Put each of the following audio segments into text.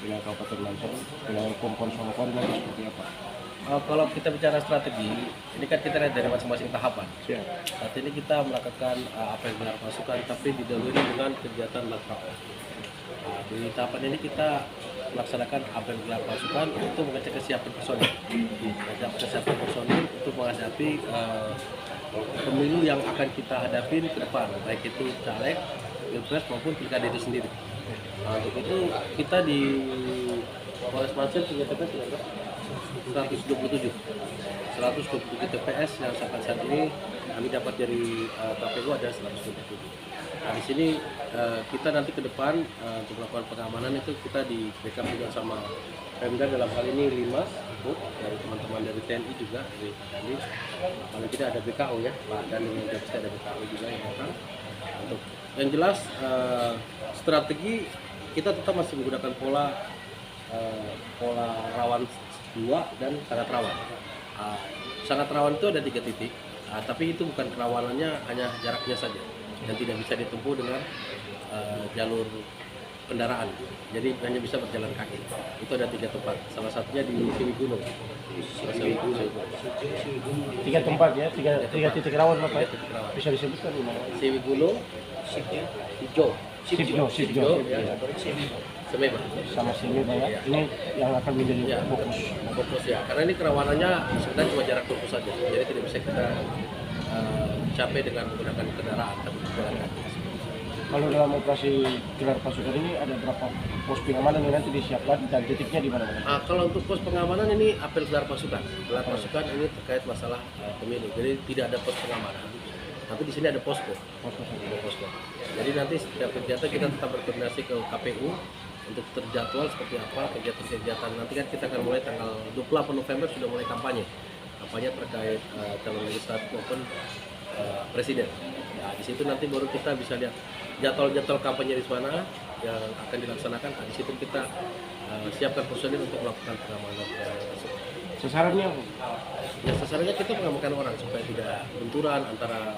dengan Kabupaten Lancang, dengan Kompon Songkon nanti seperti apa? Kalau kita bicara strategi, ini kan kita lihat dari masing-masing tahapan. Siap. Saat ini kita melakukan apa yang gelar pasukan, tapi didahului dengan kegiatan lakrak. Di tahapan ini kita melaksanakan apa yang gelar pasukan untuk mengecek kesiapan personil. Mengecek kesiapan personil untuk menghadapi pemilu yang akan kita hadapi ke depan, baik itu caleg, pilpres maupun pilkada itu sendiri. Untuk itu kita di Polres Mansel punya TPS 127 TPS yang sampai saat ini kami dapat dari KPU ada 127. Nah, di sini kita nanti ke depan untuk melakukan pengamanan itu kita di backup juga sama Pemda, dalam hal ini Limas dari teman-teman dari TNI juga dari Pak Dani. Kalau tidak ada BKO ya, Pak Dani yang pasti ada BKO juga yang datang. Untuk yang jelas strategi kita tetap masih menggunakan pola rawan 2 dan sangat rawan. Sangat rawan itu ada 3 titik, tapi itu bukan kerawanannya hanya jaraknya saja dan tidak bisa ditempuh dengan jalur kendaraan. Jadi hanya bisa berjalan kaki. Itu ada 3 tempat. Salah satunya di Siwi Gunung. 3 tempat ya, 3 titik rawan Bapak ya? Titik rawan. Bisa disebutkan di mana? Siwi Gunung, Hijau, Sipjo. ya. Semeba. Sama sini Pak ya. Ini yang akan menjadi Ya, fokus ya. Karena ini kerawanannya sebenarnya cuma jarak tempuh saja. Jadi tidak bisa kita capai dengan menggunakan kendaraan, tapi berjalan kaki. Kalau dalam operasi gelar pasukan ini ada berapa pos pengamanan yang nanti disiapkan dan titiknya di mana? Kalau untuk pos pengamanan ini apel gelar pasukan. Gelar pasukan ini terkait masalah pemilu. Jadi tidak ada pos pengamanan. Tapi di sini ada posko. Ada posko. Jadi nanti setiap kegiatan kita tetap berkoordinasi ke KPU untuk terjadwal seperti apa kegiatan-kegiatan. Nanti kan kita akan mulai tanggal 28 November sudah mulai kampanye. Kampanye terkait calon legislatif maupun presiden. Nah, di situ nanti baru kita bisa lihat jadwal kampanye di mana yang akan dilaksanakan. Di situ kita siapkan personil untuk melakukan pengamanan. Sasarannya apa? Ya, sasarannya kita mengamankan orang supaya tidak benturan antara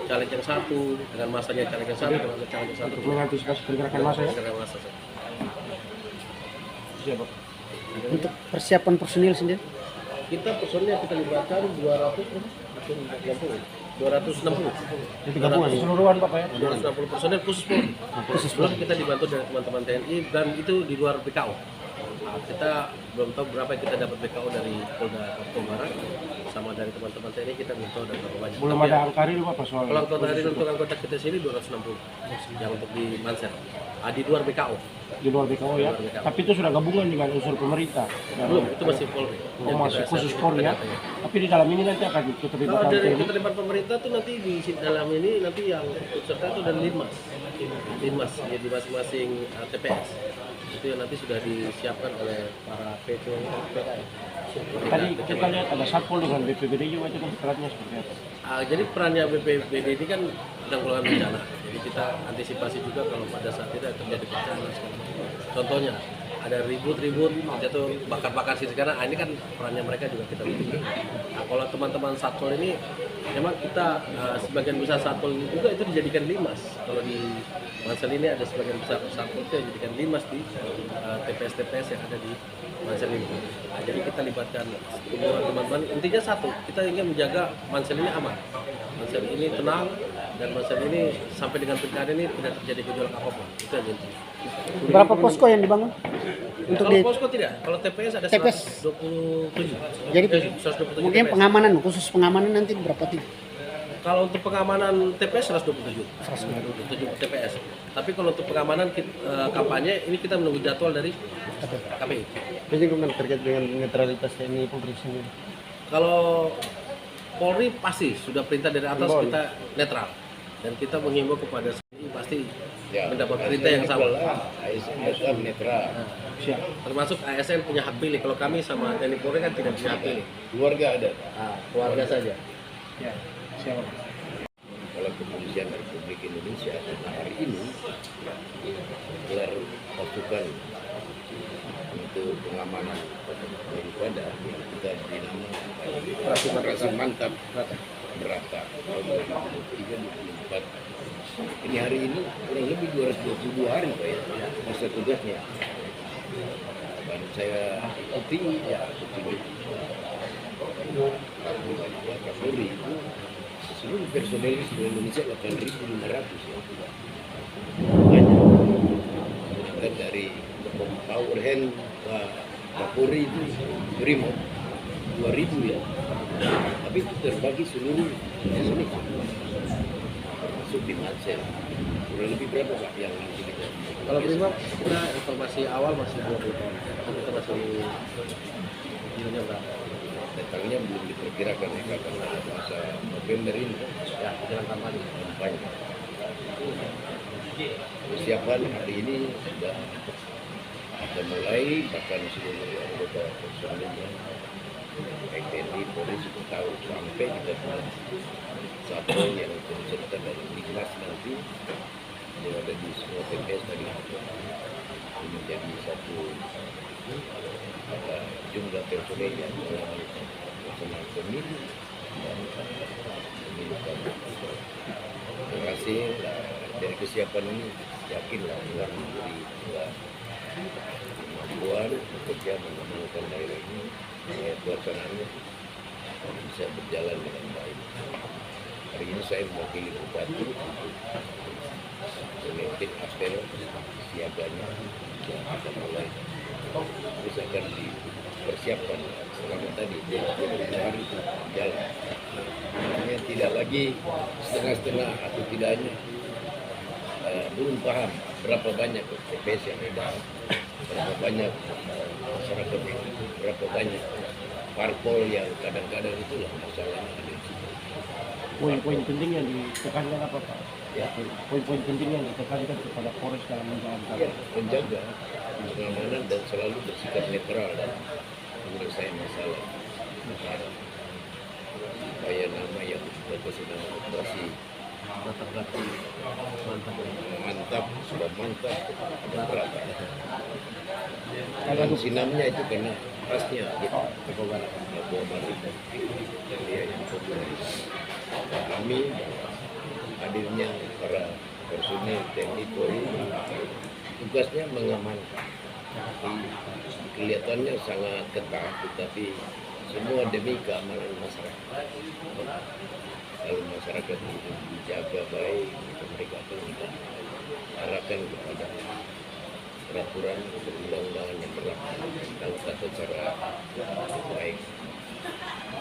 caleg yang satu dengan masanya caleg yang satu dengan caleg yang satu. Untuk mengantisipasi pergerakan massa ya? Pergerakan massa. Siapa? Untuk persiapan personil sendiri? Kita personil yang kita libatkan 260. Jadi gabungan keseluruhan Bapak ya? 260 personil khusus Polri. Khusus Polri kita dibantu dari teman-teman TNI dan itu di luar BKO. Kita belum tahu berapa yang kita dapat BKO dari Polda Papua Barat sama dari teman-teman TNI kita belum tahu dan berapa banyak. Belum ada angka real Bapak soal. Kalau angkota hari untuk anggota kita sini 260 yang untuk di Mansel. Di luar BKO. Di luar BKO ya? Di luar BKO. Tapi itu sudah gabungan dengan unsur pemerintah? Belum, itu masih Polri. Oh, masih khusus Polri ya? Tapi di dalam ini nanti akan Kalau keterlibatan dari TNI? keterlibatan pemerintah tuh nanti di dalam ini nanti yang ikut serta itu dan Linmas ya, di masing-masing TPS itu yang nanti sudah disiapkan oleh para PT PKI. Tadi kita lihat ada Satpol dengan BPBD juga, itu kan perannya seperti apa? Jadi perannya BPBD ini kan penanggulangan bencana. Jadi kita antisipasi juga kalau pada saat itu terjadi bencana. Contohnya ada ribut-ribut jatuh bakar-bakar sih sekarang. Ini kan perannya mereka juga kita miliki. Nah, kalau teman-teman Satpol ini memang kita sebagian besar Satpol juga itu dijadikan limas. Kalau di Mansel ini ada sebagian besar Satpol itu yang dijadikan limas di TPS-TPS yang ada di Mansel ini. Nah, jadi kita libatkan teman-teman. Intinya satu, kita ingin menjaga Mansel ini aman. Mansel ini tenang dan Mansel ini sampai dengan pilkada ini tidak terjadi gejolak apapun. Itu aja intinya. Berapa posko yang dibangun? Untuk Kalau di posko tidak, kalau TPS ada TPS. 127. Jadi 127 mungkin TPS. pengamanan, khusus pengamanan nanti berapa titik? Kalau untuk pengamanan TPS 127. 127 TPS. Tapi kalau untuk pengamanan kampanye ini kita menunggu jadwal dari KPU. Bagaimana terkait dengan netralitas TNI Polri sendiri? Kalau Polri pasti sudah perintah dari atas kita netral dan kita menghimbau kepada TNI pasti mendapat perintah yang sama. ASN netral. Termasuk ASN punya hak pilih. Kalau kami sama TNI Polri kan tidak punya hak pilih. Keluarga ada. Keluarga saja. Ya, siapa? Kalau kepolisian Republik Indonesia hari ini gelar pasukan untuk pengamanan daripada yang kita dinamakan operasi mantap berata tahun 2023-2024. Ini hari ini kurang lebih 222 hari Pak ya masa tugasnya. yang saya ikuti ya petunjuk Kapolri itu seluruh personel di seluruh Indonesia 8.500 ya. Banyak. Sedangkan dari power hand Pak Kapolri itu Brimob 2.000 ya. Tapi itu terbagi seluruh Indonesia. Termasuk di Mansel. Kurang lebih berapa Pak yang nanti kita? Kalau Brimob kita informasi awal masih 20 ton. Tapi kita masih nilainya berapa? Datangnya belum diperkirakan ya karena masa November ini Ya, jalan kampanye. banyak. Persiapan hari ini sudah mulai, bahkan seluruh anggota personilnya baik TNI, Polri sudah tahu sampai kita punya satu yang berserta dari Dignas nanti yang ada di semua TPS tadi menjadi satu jumlah personil yang mengalami pelaksanaan pemilu dan pemilu kami. Terima kasih dari kesiapan ini, yakinlah telah memberi kemampuan bekerja mengamankan daerah ini supaya pelaksanaannya bisa berjalan dengan baik. Hari ini saya mewakili Bupati untuk memimpin apel siaganya yang kita mulai. Terus akan dipersiapkan selama tadi 20 hari itu jalan. Artinya tidak lagi setengah-setengah atau tidaknya belum paham berapa banyak TPS yang ada, berapa banyak masyarakat yang berapa banyak parpol yang kadang-kadang itulah masalahnya ada di situ. Poin-poin penting yang ditekankan apa Pak? Ya, Poin-poin penting yang ditekankan kepada Polres dalam menjalankan. ya, menjaga pengamanan dan selalu bersikap netral dan menurut saya masalah supaya nama yang kita sedang operasi mantap, sudah mantap ada berapa dan sinamnya itu karena khasnya gitu. Papua Barat dia yang populer. Kami hadirnya para personil TNI Polri tugasnya mengamankan. Kelihatannya sangat ketat, tetapi semua demi keamanan masyarakat. Kalau masyarakat itu dijaga baik, mereka akan kita arahkan kepada peraturan undang-undangan yang berlaku. Kalau tata cara baik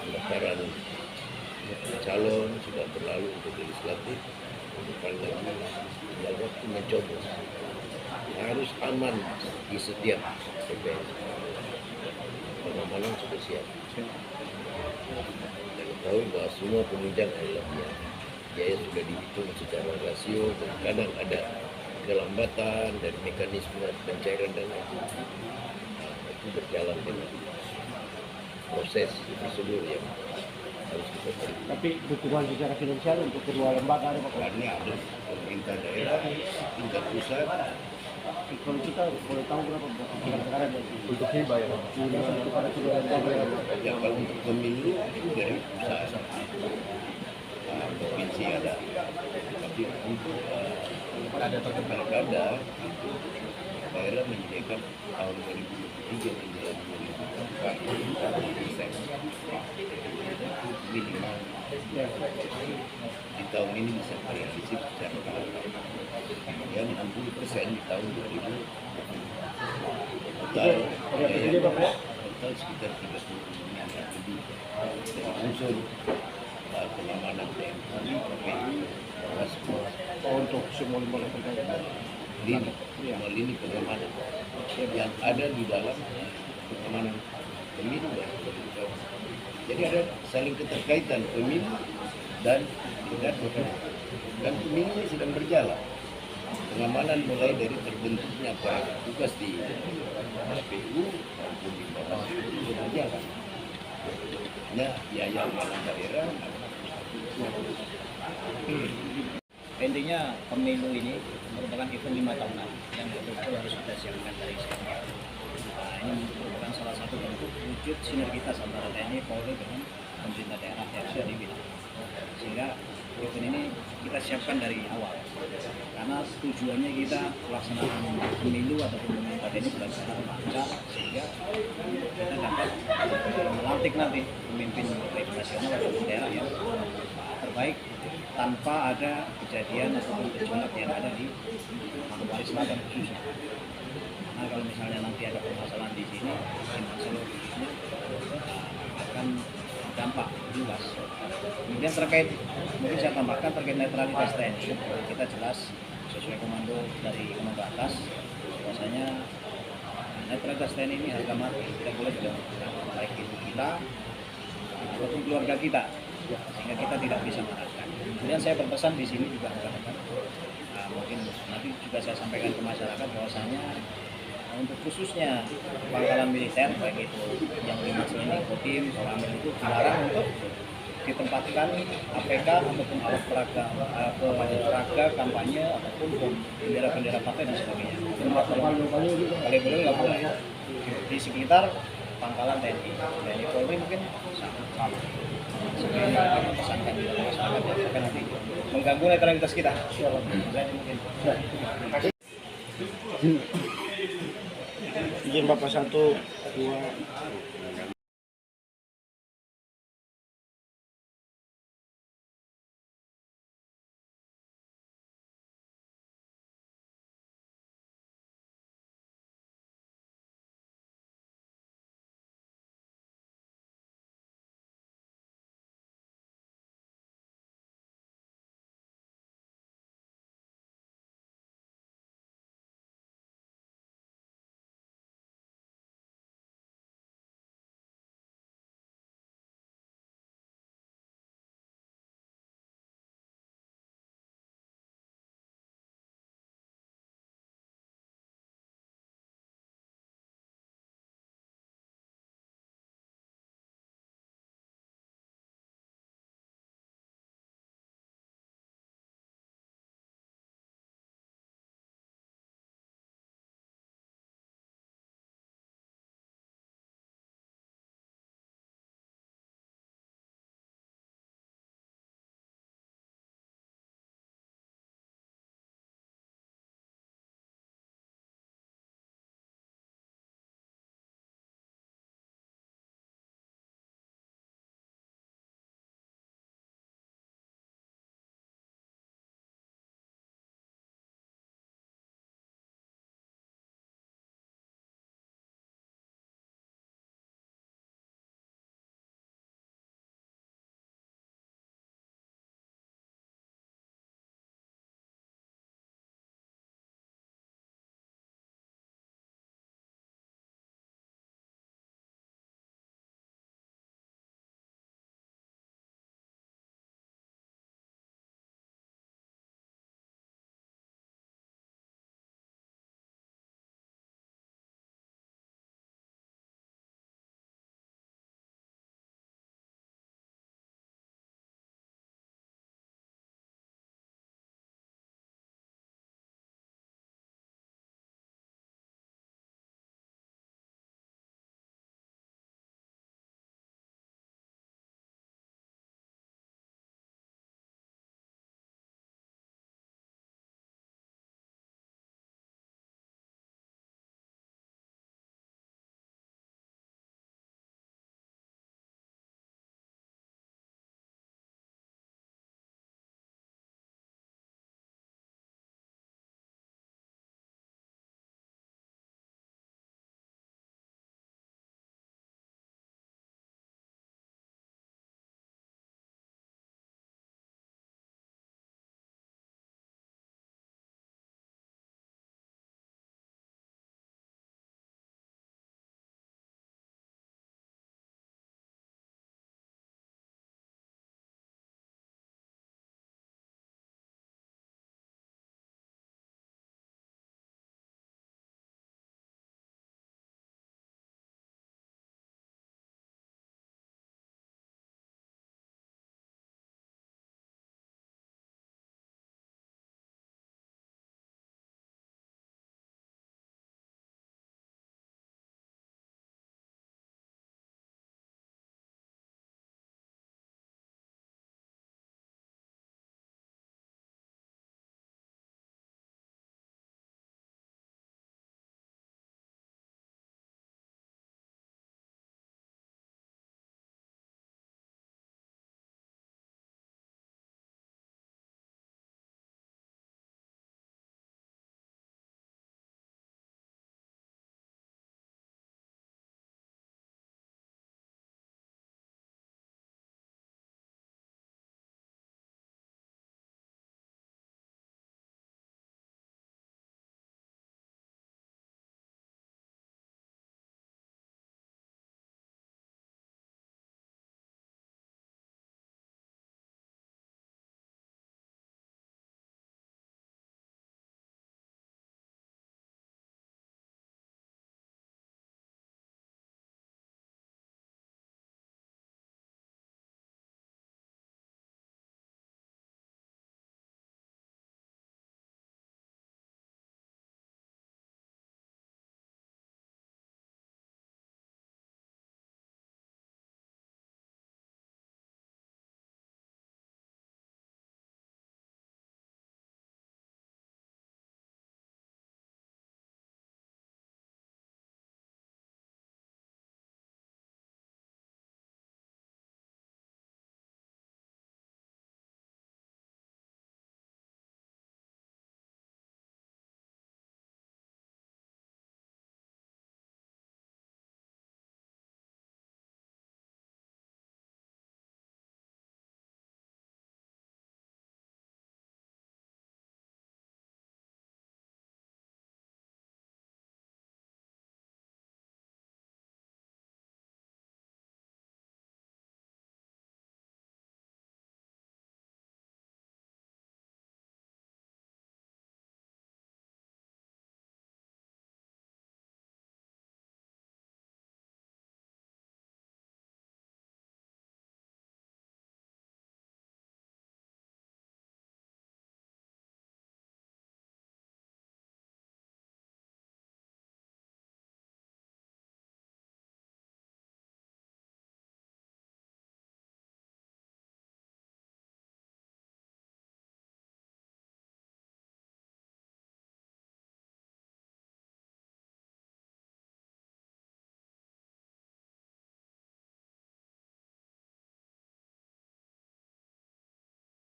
pendaftaran calon sudah berlalu untuk legislatif, bukan lagi tinggal waktu mencoblos. Harus aman di setiap TPS. Pengamanan sudah siap. Dan tahu bahwa semua penunjang adalah biaya sudah dihitung secara rasio dan kadang ada kelambatan dan mekanisme pencairan dana itu berjalan dengan proses prosedur yang harus kita terima. Tapi dukungan secara finansial untuk kedua lembaga ada Pak? Karena ada pemerintah daerah, tingkat pusat, Kalau kita boleh tahu berapa sekarang Untuk hibah ya. kepada kedua lembaga? ya kalau untuk pemilu itu dari pusat, provinsi ada, tapi untuk pilkada daerah menyediakan tahun 2023 hingga 2024 minimal di tahun ini bisa realisasi secara bertahap. Kemudian 60% di tahun 2000 total sekitar 30 miliar lebih dari unsur pengamanan TNI, KPI, Bawaslu, Untuk semua lembaga terkait. lini pengamanan yang ada di dalam pengamanan pemilu dan pemilu. Jadi ada saling keterkaitan pemilu dan pilkada. Dan pemilu ini sedang berjalan. Pengamanan mulai dari terbentuknya para tugas di KPU maupun di Bawaslu itu sudah berjalan. Hanya biaya anggaran daerah. Intinya pemilu ini merupakan event 5 tahunan yang betul-betul harus kita siapkan dari sekarang. Nah, ini merupakan salah satu bentuk wujud sinergitas antara TNI, Polri dengan pemerintah daerah yang sudah dibilang. Sehingga event ini kita siapkan dari awal. Karena tujuannya kita pelaksanaan pemilu ataupun pemilihan TNI berdasarkan lancar sehingga kita dapat melantik nanti pemimpin baik nasional ataupun daerah yang terbaik tanpa ada kejadian ataupun gejolak yang ada di Manokwari Selatan khususnya. Nah kalau misalnya nanti ada permasalahan di sini, masalah khususnya akan dampak luas. Kemudian terkait, mungkin saya tambahkan terkait netralitas TNI, kita jelas sesuai komando dari komando atas, bahwasanya netralitas TNI ini harga mati, tidak boleh dilakukan, baik itu kita ataupun keluarga kita, sehingga kita tidak bisa marahkan. Kemudian saya berpesan di sini juga rekan-rekan, mungkin nanti juga saya sampaikan ke masyarakat bahwasanya untuk khususnya pangkalan militer baik itu yang dimaksud ini Kodim, Koramil itu dilarang untuk ditempatkan APK ataupun alat peraga kampanye ataupun bendera-bendera partai dan sebagainya. Kali-kali nggak boleh di sekitar pangkalan TNI Polri mungkin sama. Sebenarnya pesankan di masyarakat ya, sampai nanti mengganggu netralitas kita. Mungkin. Izin Bapak 1, 2,